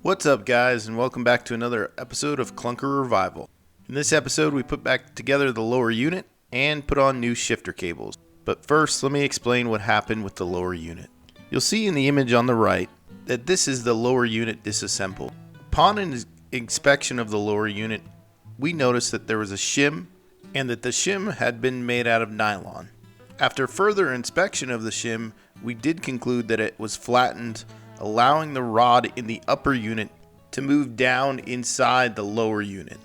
What's up, guys, and welcome back to another episode of Clunker Revival. In this episode, we put back together the lower unit and put on new shifter cables. But first, let me explain what happened with the lower unit. You'll see in the image on the right that this is the lower unit disassembled. Upon an inspection of the lower unit, we noticed that there was a shim and that the shim had been made out of nylon. After further inspection of the shim, we did conclude that it was flattened, allowing the rod in the upper unit to move down inside the lower unit,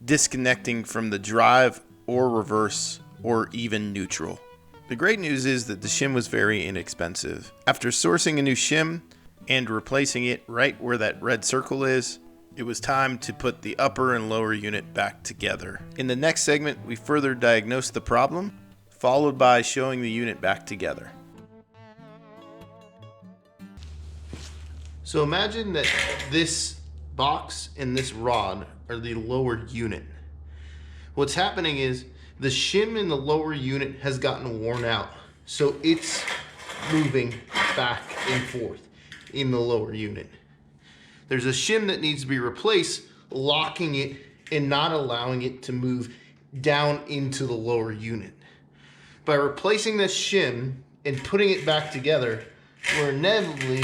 disconnecting from the drive or reverse or even neutral. The great news is that the shim was very inexpensive. After sourcing a new shim and replacing it right where that red circle is, it was time to put the upper and lower unit back together. In the next segment, we further diagnosed the problem, followed by showing the unit back together. So imagine that this box and this rod are the lower unit. What's happening is the shim in the lower unit has gotten worn out, so it's moving back and forth in the lower unit. There's a shim that needs to be replaced, locking it and not allowing it to move down into the lower unit. By replacing this shim and putting it back together, we're inevitably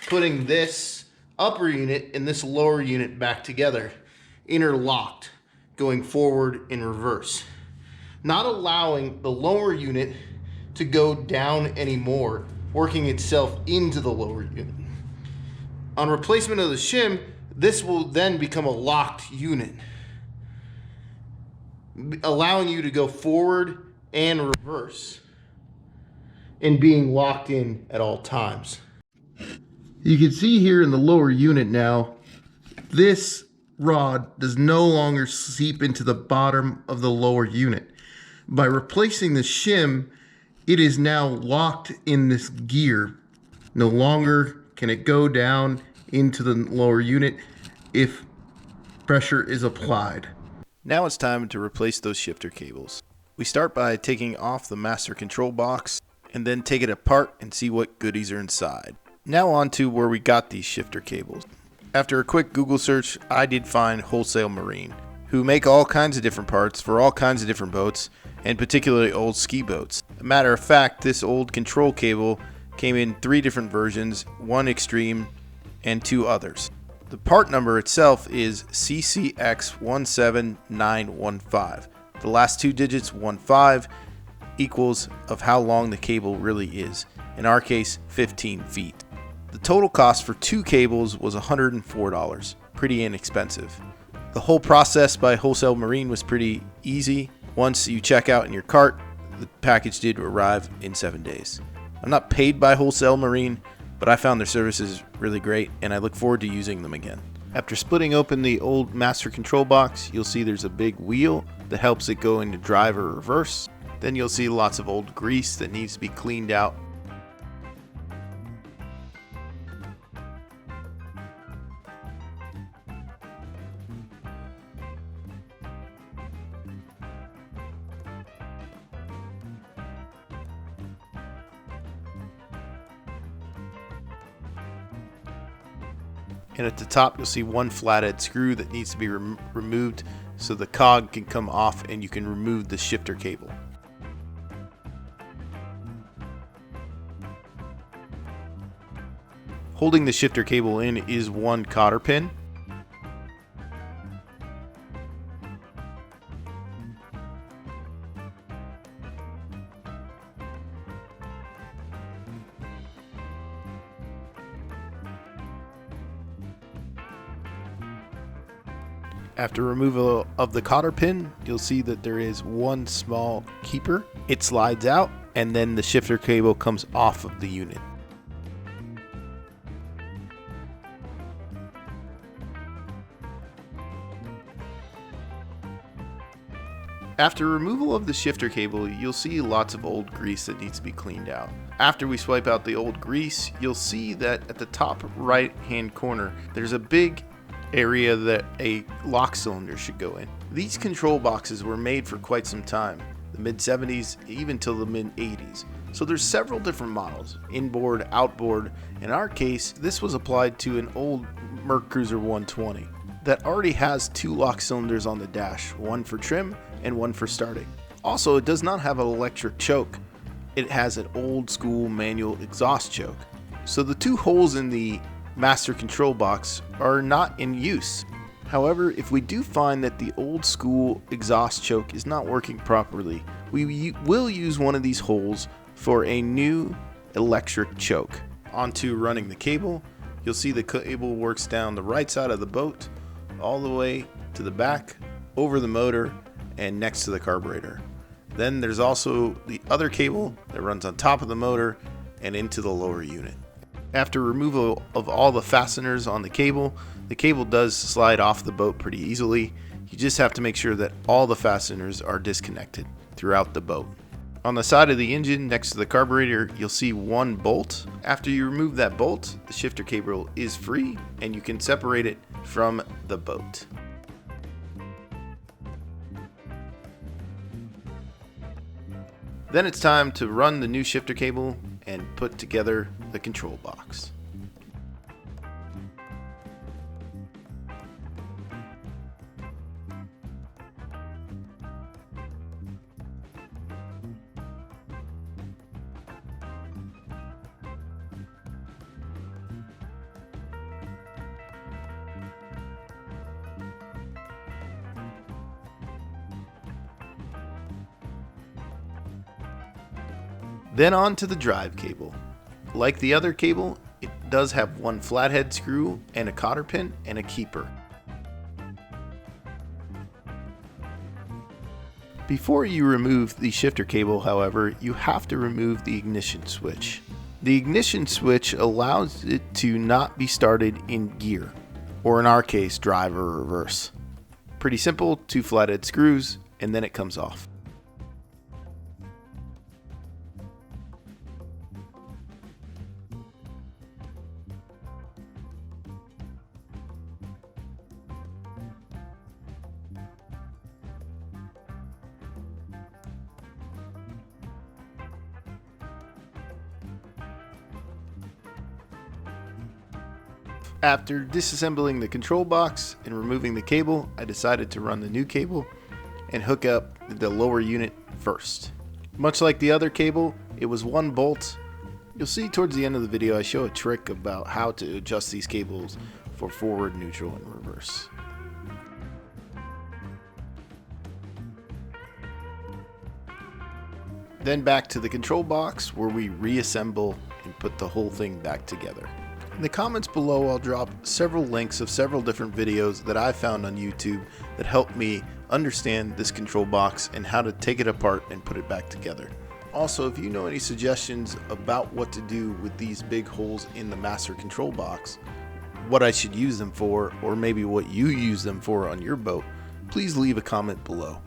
putting this upper unit and this lower unit back together, interlocked, going forward in reverse, not allowing the lower unit to go down anymore, working itself into the lower unit. On replacement of the shim, this will then become a locked unit, allowing you to go forward and reverse and being locked in at all times. You can see here in the lower unit now, this rod does no longer seep into the bottom of the lower unit. By replacing the shim, it is now locked in this gear. No longer can it go down into the lower unit if pressure is applied. Now it's time to replace those shifter cables. We start by taking off the master control box and then take it apart and see what goodies are inside. Now on to where we got these shifter cables. After a quick Google search, I did find Wholesale Marine, who make all kinds of different parts for all kinds of different boats, and particularly old ski boats. A matter of fact, this old control cable came in 3 different versions, 1 extreme and 2 others. The part number itself is CCX17915. The last 2 digits, 15, equals of how long the cable really is. In our case, 15 feet. The total cost for 2 cables was $104, pretty inexpensive. The whole process by Wholesale Marine was pretty easy. Once you check out in your cart, the package did arrive in 7 days. I'm not paid by Wholesale Marine, but I found their services really great and I look forward to using them again. After splitting open the old master control box, you'll see there's a big wheel that helps it go into drive or reverse. Then you'll see lots of old grease that needs to be cleaned out. And at the top you'll see 1 flathead screw that needs to be removed so the cog can come off and you can remove the shifter cable. Holding the shifter cable in is 1 cotter pin. After removal of the cotter pin, you'll see that there is 1 small keeper. It slides out and then the shifter cable comes off of the unit. After removal of the shifter cable, you'll see lots of old grease that needs to be cleaned out. After we swipe out the old grease, you'll see that at the top right hand corner, there's a big area that a lock cylinder should go in. These control boxes were made for quite some time, the mid-70s even till the mid-80s. So there's several different models, inboard, outboard. In our case, this was applied to an old Mercruiser 120 that already has 2 lock cylinders on the dash, one for trim and one for starting. Also, it does not have an electric choke. It has an old school manual exhaust choke. So the 2 holes in the master control box are not in use. However, if we do find that the old school exhaust choke is not working properly, we will use one of these holes for a new electric choke. Onto running the cable, you'll see the cable works down the right side of the boat, all the way to the back, over the motor, and next to the carburetor. Then there's also the other cable that runs on top of the motor and into the lower unit. After removal of all the fasteners on the cable does slide off the boat pretty easily. You just have to make sure that all the fasteners are disconnected throughout the boat. On the side of the engine next to the carburetor, you'll see 1 bolt. After you remove that bolt, the shifter cable is free and you can separate it from the boat. Then it's time to run the new shifter cable and put together the control box. Then on to the drive cable. Like the other cable, it does have 1 flathead screw and a cotter pin and a keeper. Before you remove the shifter cable, however, you have to remove the ignition switch. The ignition switch allows it to not be started in gear, or in our case, drive or reverse. Pretty simple, 2 flathead screws, and then it comes off. After disassembling the control box and removing the cable, I decided to run the new cable and hook up the lower unit first. Much like the other cable, it was 1 bolt. You'll see towards the end of the video I show a trick about how to adjust these cables for forward, neutral, and reverse. Then back to the control box where we reassemble and put the whole thing back together. In the comments below, I'll drop several links of several different videos that I found on YouTube that help me understand this control box and how to take it apart and put it back together. Also, if you know any suggestions about what to do with these big holes in the master control box, what I should use them for, or maybe what you use them for on your boat, please leave a comment below.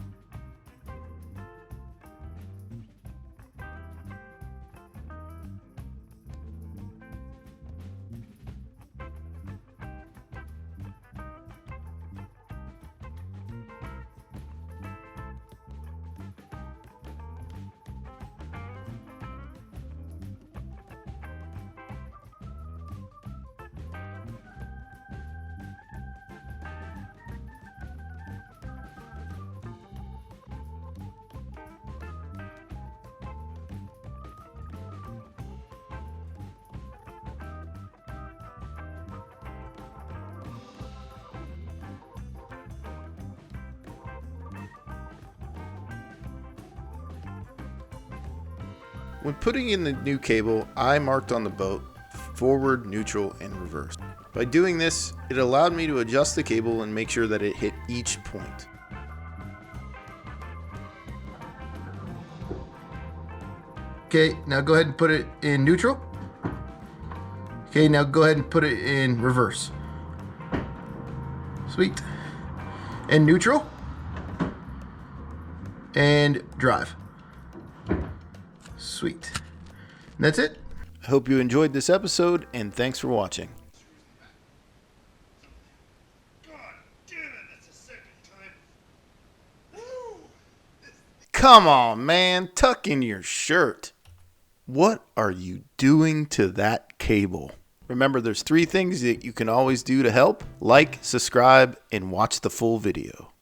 When putting in the new cable, I marked on the boat forward, neutral, and reverse. By doing this, it allowed me to adjust the cable and make sure that it hit each point. Okay, now go ahead and put it in neutral. Okay, now go ahead and put it in reverse. Sweet. And neutral. And drive. Sweet. And that's it. I hope you enjoyed this episode, and thanks for watching. God damn it, that's the second time. Woo! Come on, man. Tuck in your shirt. What are you doing to that cable? Remember, there's 3 things that you can always do to help: like, subscribe, and watch the full video.